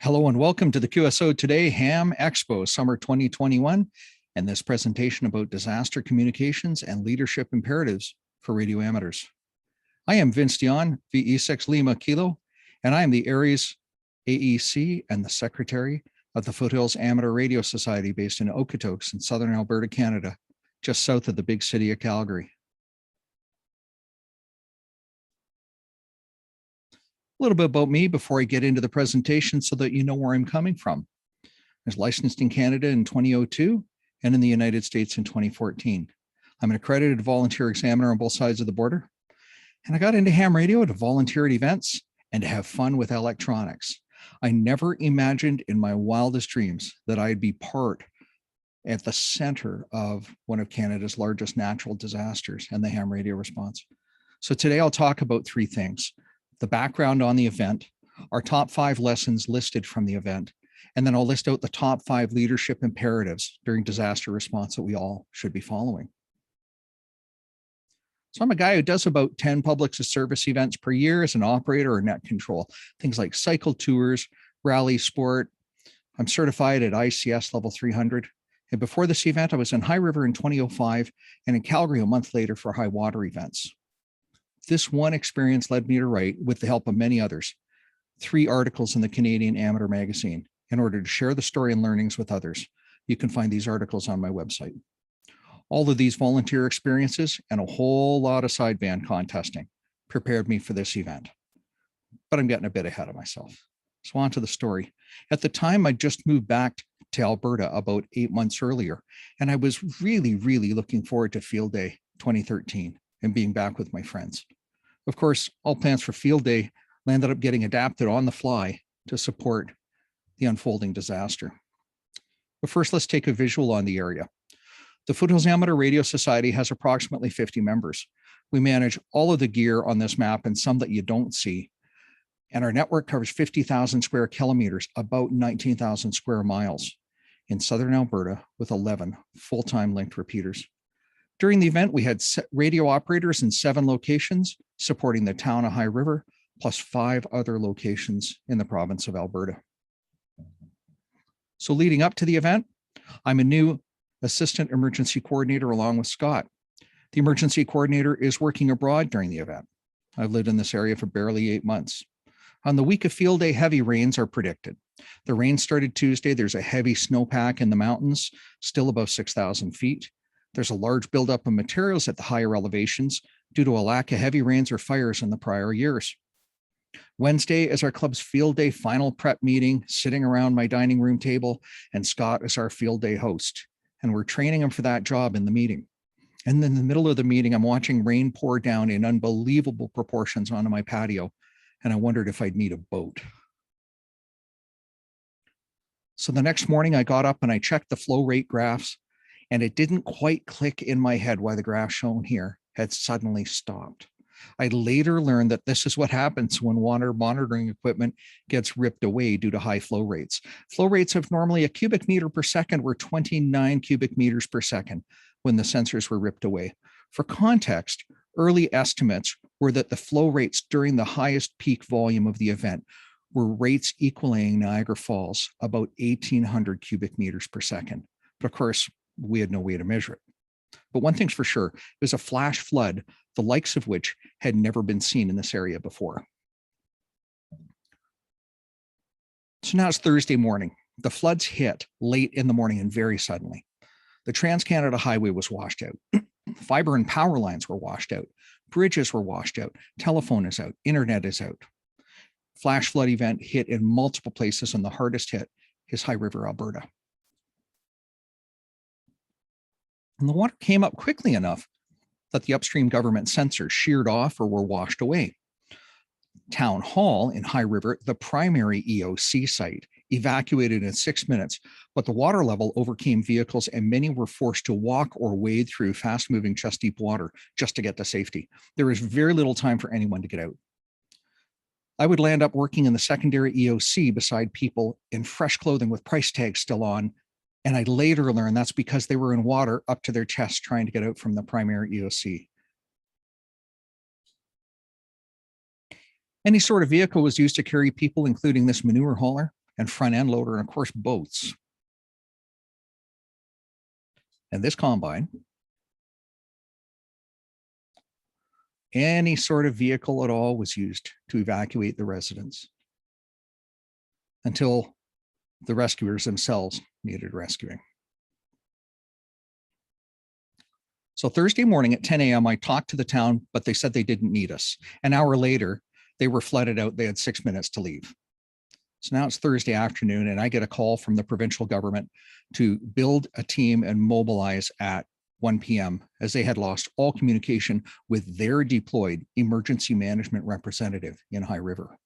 Hello and welcome to the QSO Today HamExpo Summer 2021 and this presentation about disaster communications and leadership imperatives for radio amateurs. I am Vince Dion, VE6 Lima Kilo, and I am the Aries AEC and the Secretary of the Foothills Amateur Radio Society based in Okotoks in Southern Alberta, Canada, just south of the big city of Calgary. A little bit about me before I get into the presentation so that you know where I'm coming from. I was licensed in Canada in 2002 and in the United States in 2014. I'm an accredited volunteer examiner on both sides of the border. And I got into ham radio to volunteer at events and to have fun with electronics. I never imagined in my wildest dreams that I'd be part at the center of one of Canada's largest natural disasters and the ham radio response. So today I'll talk about three things: the background on the event, our top 5 lessons listed from the event, and then I'll list out the top 5 leadership imperatives during disaster response that we all should be following. So I'm a guy who does about 10 public service events per year as an operator or net control, things like cycle tours, rally sport. I'm certified at ICS level 300. And before this event, I was in High River in 2005 and in Calgary a month later for high water events. This one experience led me to write, with the help of many others, 3 articles in the Canadian Amateur magazine in order to share the story and learnings with others. You can find these articles on my website. All of these volunteer experiences and a whole lot of sideband contesting prepared me for this event. But I'm getting a bit ahead of myself. So on to the story. At the time, I just moved back to Alberta about 8 months earlier, and I was really looking forward to Field Day 2013 and being back with my friends. Of course, all plans for Field Day landed up getting adapted on the fly to support the unfolding disaster. But first, let's take a visual on the area. The Foothills Amateur Radio Society has approximately 50 members. We manage all of the gear on this map and some that you don't see. And our network covers 50,000 square kilometers, about 19,000 square miles in Southern Alberta with 11 full-time linked repeaters. During the event, we had radio operators in 7 locations supporting the town of High River, plus 5 other locations in the province of Alberta. So leading up to the event, I'm a new assistant emergency coordinator along with Scott. The emergency coordinator is working abroad during the event. I've lived in this area for barely 8 months. On the week of Field Day, heavy rains are predicted. The rain started Tuesday. There's a heavy snowpack in the mountains, still above 6,000 feet. There's a large buildup of materials at the higher elevations due to a lack of heavy rains or fires in the prior years. Wednesday is our club's Field Day final prep meeting, sitting around my dining room table, and Scott is our Field Day host. And we're training him for that job in the meeting. And in the middle of the meeting, I'm watching rain pour down in unbelievable proportions onto my patio, and I wondered if I'd need a boat. So the next morning I got up and I checked the flow rate graphs, and it didn't quite click in my head why the graph shown here had suddenly stopped. I later learned that this is what happens when water monitoring equipment gets ripped away due to high flow rates. Flow rates of normally a cubic meter per second were 29 cubic meters per second when the sensors were ripped away. For context, early estimates were that the flow rates during the highest peak volume of the event were rates equaling Niagara Falls, about 1,800 cubic meters per second. But of course, we had no way to measure it. But one thing's for sure, it was a flash flood, the likes of which had never been seen in this area before. So now it's Thursday morning. The floods hit late in the morning and very suddenly. The Trans-Canada Highway was washed out. Fiber and power lines were washed out. Bridges were washed out. Telephone is out. Internet is out. Flash flood event hit in multiple places, and the hardest hit is High River, Alberta. And the water came up quickly enough that the upstream government sensors sheared off or were washed away. Town Hall in High River, the primary EOC site, evacuated in 6 minutes, but the water level overcame vehicles and many were forced to walk or wade through fast-moving chest-deep water just to get to safety. There was very little time for anyone to get out. I would land up working in the secondary EOC beside people in fresh clothing with price tags still on, and I later learned that's because they were in water up to their chests trying to get out from the primary EOC. Any sort of vehicle was used to carry people, including this manure hauler. and front end loader, and of course, boats. And this combine, any sort of vehicle at all, was used to evacuate the residents until the rescuers themselves needed rescuing. So Thursday morning at 10 a.m., I talked to the town, but they said they didn't need us. An hour later, they were flooded out. They had 6 minutes to leave. So now it's Thursday afternoon, and I get a call from the provincial government to build a team and mobilize at 1 p.m. as they had lost all communication with their deployed emergency management representative in High River.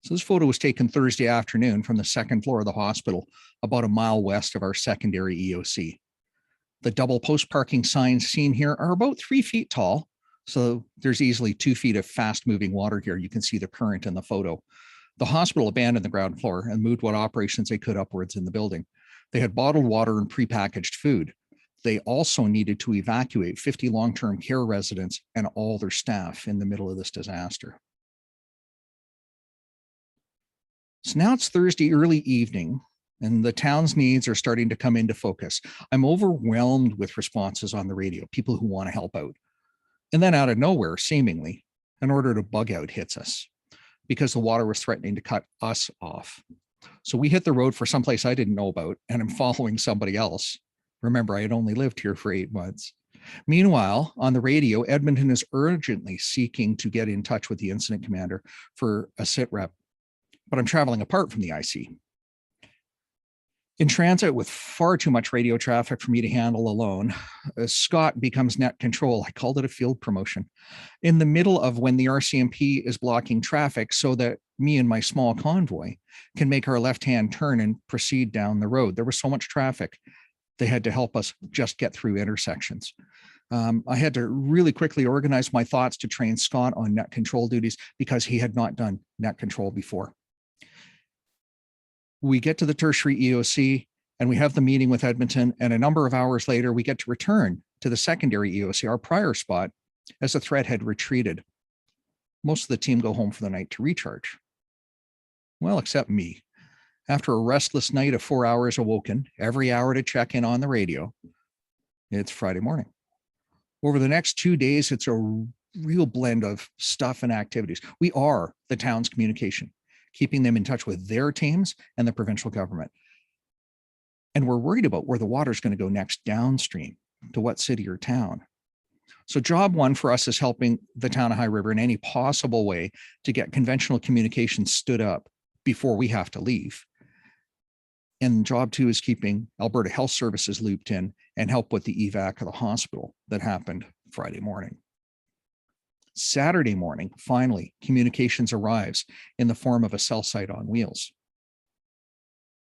So this photo was taken Thursday afternoon from the second floor of the hospital, about a mile west of our secondary EOC. The double post parking signs seen here are about 3 feet tall. So there's easily 2 feet of fast moving water here. You can see the current in the photo. The hospital abandoned the ground floor and moved what operations they could upwards in the building. They had bottled water and prepackaged food. They also needed to evacuate 50 long-term care residents and all their staff in the middle of this disaster. So now it's Thursday early evening, and the town's needs are starting to come into focus. I'm overwhelmed with responses on the radio, people who want to help out. And then out of nowhere, seemingly, an order to bug out hits us because the water was threatening to cut us off. So we hit the road for someplace I didn't know about, and I'm following somebody else. Remember, I had only lived here for 8 months. Meanwhile, on the radio, Edmonton is urgently seeking to get in touch with the incident commander for a sit rep, but I'm traveling apart from the IC. In transit with far too much radio traffic for me to handle alone, Scott becomes net control. I called it a field promotion. In the middle of when the RCMP is blocking traffic so that me and my small convoy can make our left-hand turn and proceed down the road. There was so much traffic, they had to help us just get through intersections. I had to really quickly organize my thoughts to train Scott on net control duties because he had not done net control before. We get to the tertiary EOC and we have the meeting with Edmonton, and a number of hours later, we get to return to the secondary EOC, our prior spot, as the threat had retreated. Most of the team go home for the night to recharge. Well, except me. After a restless night of 4 hours awoken, every hour to check in on the radio, it's Friday morning. Over the next 2 days, it's a real blend of stuff and activities. We are the town's communication, keeping them in touch with their teams and the provincial government. And we're worried about where the water is going to go next downstream, to what city or town. So job one for us is helping the town of High River in any possible way to get conventional communication stood up before we have to leave. And job two is keeping Alberta Health Services looped in and help with the evac of the hospital that happened Friday morning. Saturday morning, finally, communications arrives in the form of a cell site on wheels.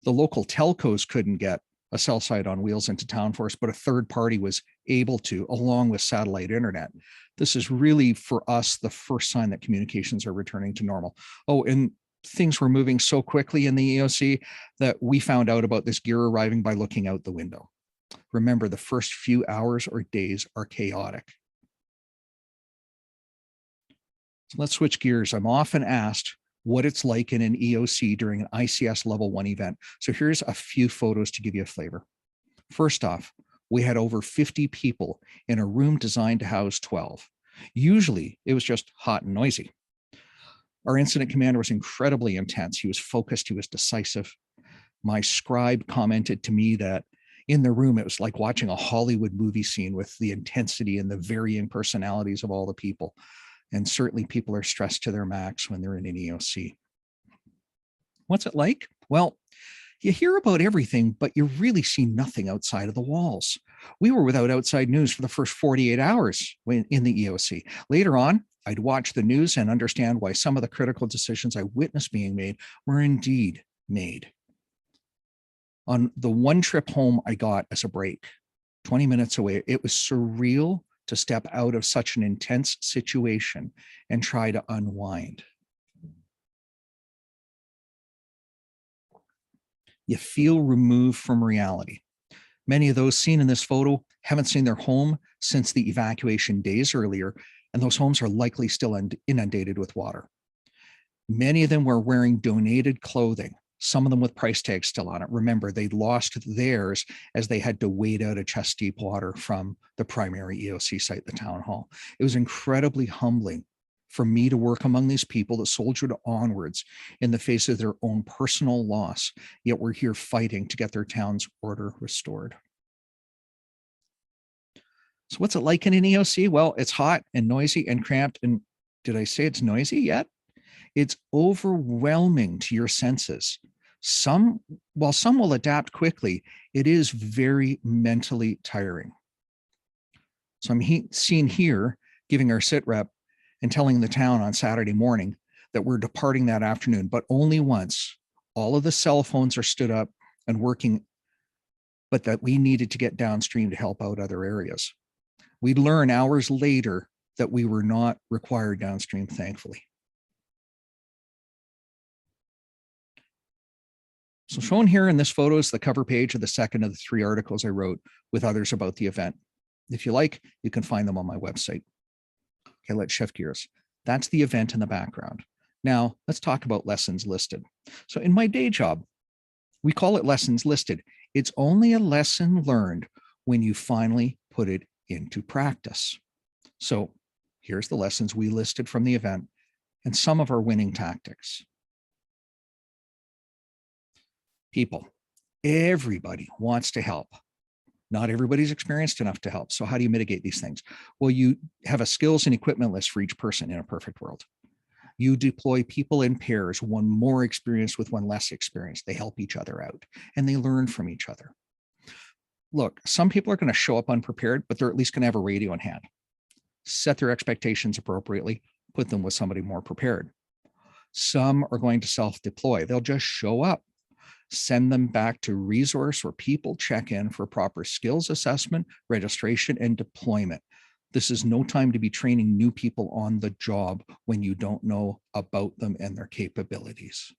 The local telcos couldn't get a cell site on wheels into town for us, but a third party was able to, along with satellite internet. This is really, for us, the first sign that communications are returning to normal. Oh, and things were moving so quickly in the EOC that we found out about this gear arriving by looking out the window. Remember, the first few hours or days are chaotic. So let's switch gears. I'm often asked what it's like in an EOC during an ICS level 1 event. So here's a few photos to give you a flavor. First off, we had over 50 people in a room designed to house 12. Usually it was just hot and noisy. Our incident commander was incredibly intense. He was focused, he was decisive. My scribe commented to me that in the room, it was like watching a Hollywood movie scene with the intensity and the varying personalities of all the people. And certainly people are stressed to their max when they're in an EOC. What's it like? Well, you hear about everything, but you really see nothing outside of the walls. We were without outside news for the first 48 hours in the EOC. Later on, I'd watch the news and understand why some of the critical decisions I witnessed being made were indeed made. On the one trip home I got as a break, 20 minutes away, it was surreal to step out of such an intense situation and try to unwind. You feel removed from reality. Many of those seen in this photo haven't seen their home since the evacuation days earlier, and those homes are likely still inundated with water. Many of them were wearing donated clothing, some of them with price tags still on it. Remember, they lost theirs as they had to wade out a chest deep water from the primary EOC site, the town hall. It was incredibly humbling for me to work among these people that soldiered onwards in the face of their own personal loss, yet we're here fighting to get their town's order restored. So what's it like in an EOC? Well, it's hot and noisy and cramped. And did I say it's noisy yet? It's overwhelming to your senses. While some will adapt quickly, it is very mentally tiring. So I'm seen here giving our sit rep and telling the town on Saturday morning that we're departing that afternoon, but only once. All of the cell phones are stood up and working, but that we needed to get downstream to help out other areas. We'd learn hours later that we were not required downstream, thankfully. So shown here in this photo is the cover page of the second of the 3 articles I wrote with others about the event. If you like, you can find them on my website. Okay, let's shift gears. That's the event in the background. Now, let's talk about lessons listed. So in my day job, we call it lessons listed. It's only a lesson learned when you finally put it into practice. So here's the lessons we listed from the event and some of our winning tactics. People, everybody wants to help. Not everybody's experienced enough to help. So how do you mitigate these things? Well, you have a skills and equipment list for each person in a perfect world. You deploy people in pairs, one more experienced with one less experienced. They help each other out and they learn from each other. Look, some people are going to show up unprepared, but they're at least going to have a radio in hand. Set their expectations appropriately, put them with somebody more prepared. Some are going to self-deploy. They'll just show up. Send them back to resource or people check-in for proper skills assessment, registration, and deployment. This is no time to be training new people on the job when you don't know about them and their capabilities.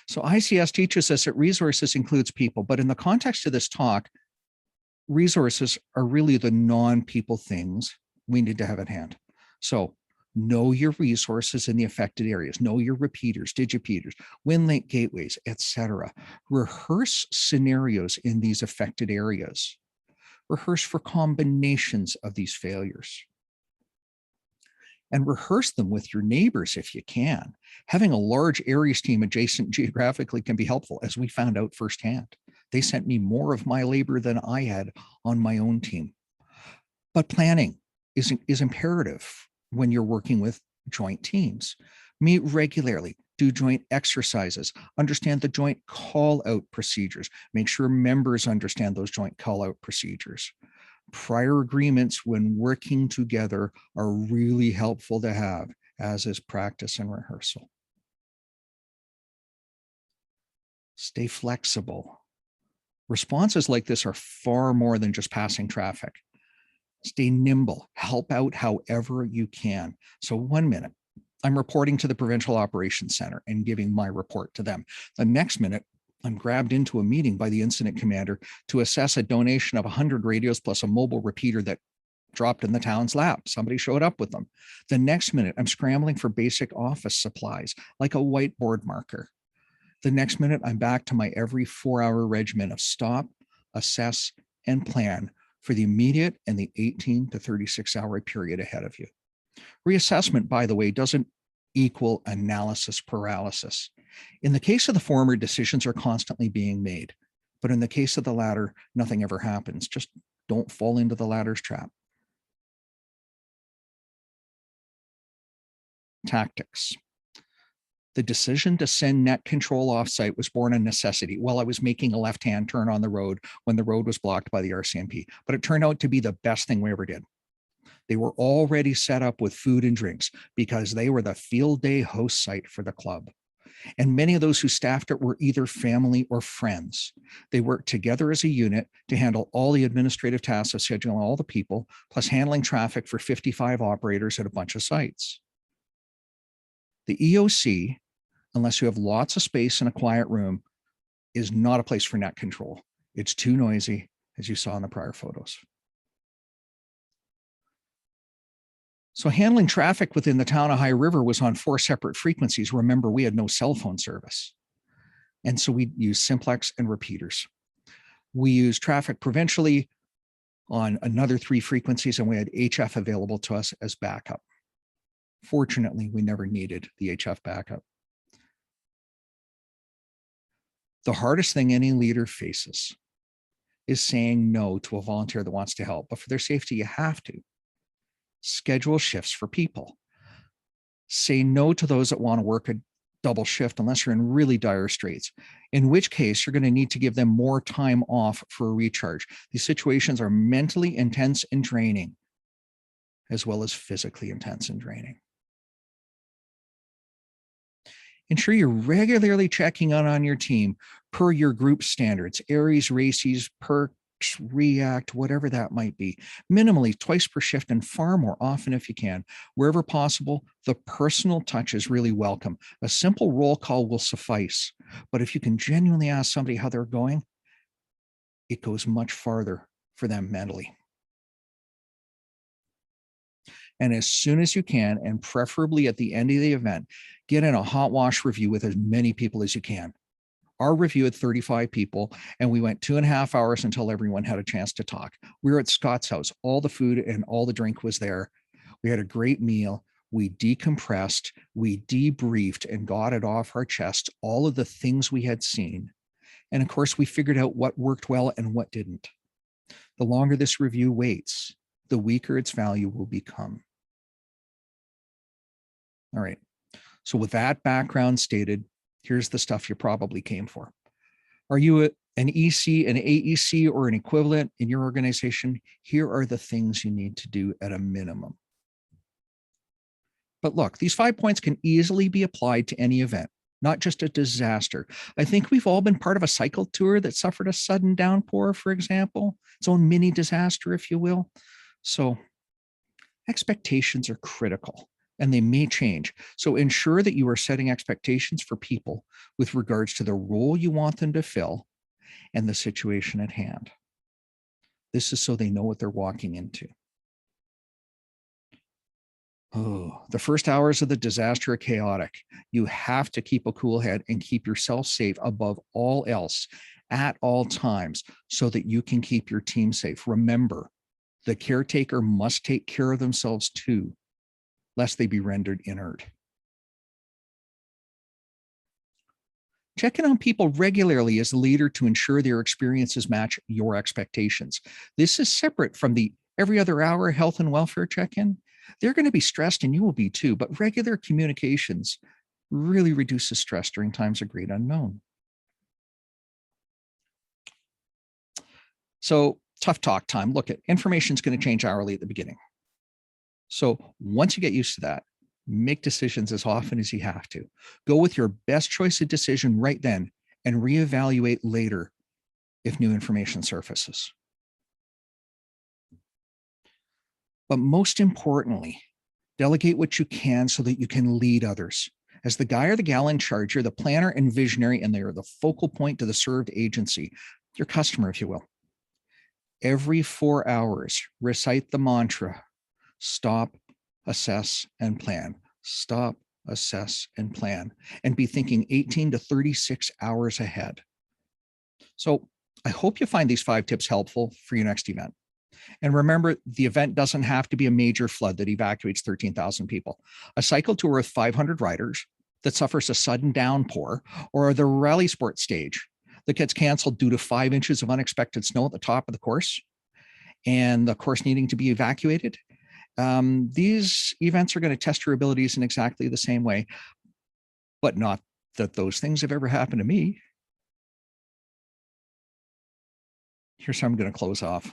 So ICS teaches us that resources includes people, but in the context of this talk, resources are really the non-people things we need to have at hand. So know your resources in the affected areas, know your repeaters, digipeaters, wind link gateways, etc. Rehearse scenarios in these affected areas. Rehearse for combinations of these failures. And rehearse them with your neighbors if you can. Having a large areas team adjacent geographically can be helpful, as we found out firsthand. They sent me more of my labor than I had on my own team. But planning is imperative when you're working with joint teams. Meet regularly, do joint exercises, understand the joint call-out procedures, make sure members understand those joint call-out procedures. Prior agreements when working together are really helpful to have, as is practice and rehearsal. Stay flexible. Responses like this are far more than just passing traffic. Stay nimble, help out however you can. So 1 minute, I'm reporting to the Provincial Operations Center and giving my report to them. The next minute, I'm grabbed into a meeting by the incident commander to assess a donation of 100 radios plus a mobile repeater that dropped in the town's lap. Somebody showed up with them. The next minute, I'm scrambling for basic office supplies, like a whiteboard marker. The next minute, I'm back to my every 4-hour regimen of stop, assess, and plan for the immediate and the 18 to 36-hour period ahead of you. Reassessment, by the way, doesn't equal analysis paralysis. In the case of the former, decisions are constantly being made. But in the case of the latter, nothing ever happens. Just don't fall into the latter's trap. Tactics. The decision to send net control offsite was born of necessity while I was making a left-hand turn on the road when the road was blocked by the RCMP. But it turned out to be the best thing we ever did. They were already set up with food and drinks because they were the field day host site for the club. And many of those who staffed it were either family or friends. They worked together as a unit to handle all the administrative tasks of scheduling all the people, plus handling traffic for 55 operators at a bunch of sites. The EOC, unless you have lots of space in a quiet room, is not a place for net control. It's too noisy, as you saw in the prior photos. So handling traffic within the town of High River was on 4 separate frequencies. Remember, we had no cell phone service. And so we used simplex and repeaters. We used traffic provincially on another 3 frequencies, and we had HF available to us as backup. Fortunately, we never needed the HF backup. The hardest thing any leader faces is saying no to a volunteer that wants to help, but for their safety, you have to. Schedule shifts for people. Say no to those that want to work a double shift unless you're in really dire straits, in which case you're going to need to give them more time off for a recharge. These situations are mentally intense and draining, as well as physically intense and draining. Ensure you're regularly checking in on your team per your group standards, ARIES, RACIS, PERCs, REACT, whatever that might be. Minimally twice per shift and far more often if you can. Wherever possible, the personal touch is really welcome. A simple roll call will suffice. But if you can genuinely ask somebody how they're going, it goes much farther for them mentally. And as soon as you can, and preferably at the end of the event, get in a hot wash review with as many people as you can. Our review had 35 people, and we went 2.5 hours until everyone had a chance to talk. We were at Scott's house. All the food and all the drink was there. We had a great meal. We decompressed, we debriefed and got it off our chest, all of the things we had seen. And of course, we figured out what worked well and what didn't. The longer this review waits, the weaker its value will become. All right. So with that background stated, here's the stuff you probably came for. Are you an EC, an AEC, or an equivalent in your organization? Here are the things you need to do at a minimum. But look, these 5 points can easily be applied to any event, not just a disaster. I think we've all been part of a cycle tour that suffered a sudden downpour, for example, its own mini disaster, if you will. So expectations are critical, and they may change. So ensure that you are setting expectations for people with regards to the role you want them to fill and the situation at hand. This is so they know what they're walking into. Oh, the first hours of the disaster are chaotic. You have to keep a cool head and keep yourself safe above all else at all times so that you can keep your team safe. Remember, the caretaker must take care of themselves too, lest they be rendered inert. Check in on people regularly as a leader to ensure their experiences match your expectations. This is separate from the every other hour health and welfare check-in. They're going to be stressed and you will be too, but regular communications really reduces stress during times of great unknown. So tough talk time. Look, information is going to change hourly at the beginning. So once you get used to that, make decisions as often as you have to. Go with your best choice of decision right then and reevaluate later if new information surfaces. But most importantly, delegate what you can so that you can lead others. As the guy or the gal in charge, you're the planner and visionary, and they are the focal point to the served agency, your customer, if you will. Every 4 hours, recite the mantra, stop, assess, and plan. Stop, assess, and plan, and be thinking 18 to 36 hours ahead. So I hope you find these 5 tips helpful for your next event. And remember, the event doesn't have to be a major flood that evacuates 13,000 people. A cycle tour with 500 riders that suffers a sudden downpour, or the rally sport stage that gets canceled due to 5 inches of unexpected snow at the top of the course, and the course needing to be evacuated. These events are going to test your abilities in exactly the same way, but not that those things have ever happened to me. Here's how I'm going to close off.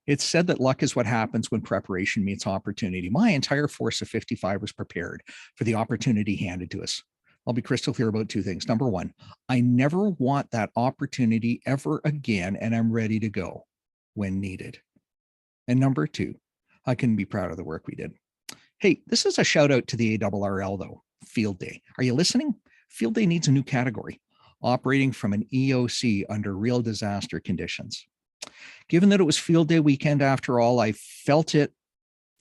It's said that luck is what happens when preparation meets opportunity. My entire force of 55 was prepared for the opportunity handed to us. I'll be crystal clear about 2 things. Number 1, I never want that opportunity ever again, and I'm ready to go when needed. And number 2, I can be proud of the work we did. Hey, this is a shout out to the ARRL though, Field Day. Are you listening? Field Day needs a new category, operating from an EOC under real disaster conditions. Given that it was Field Day weekend after all, I felt it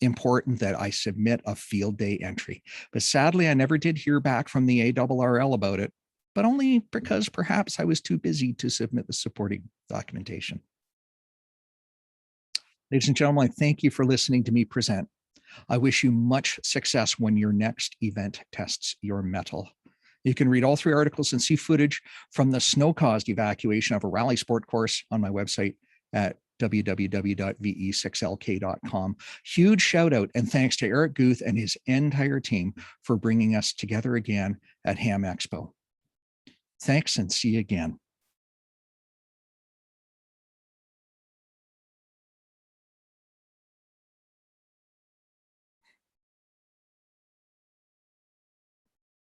important that I submit a field day entry. But sadly, I never did hear back from the ARRL about it, but only because perhaps I was too busy to submit the supporting documentation. Ladies and gentlemen, thank you for listening to me present. I wish you much success when your next event tests your mettle. You can read all 3 articles and see footage from the snow-caused evacuation of a rally sport course on my website at www.ve6lk.com. Huge shout out and thanks to Eric Guth and his entire team for bringing us together again at HamExpo. Thanks and see you again.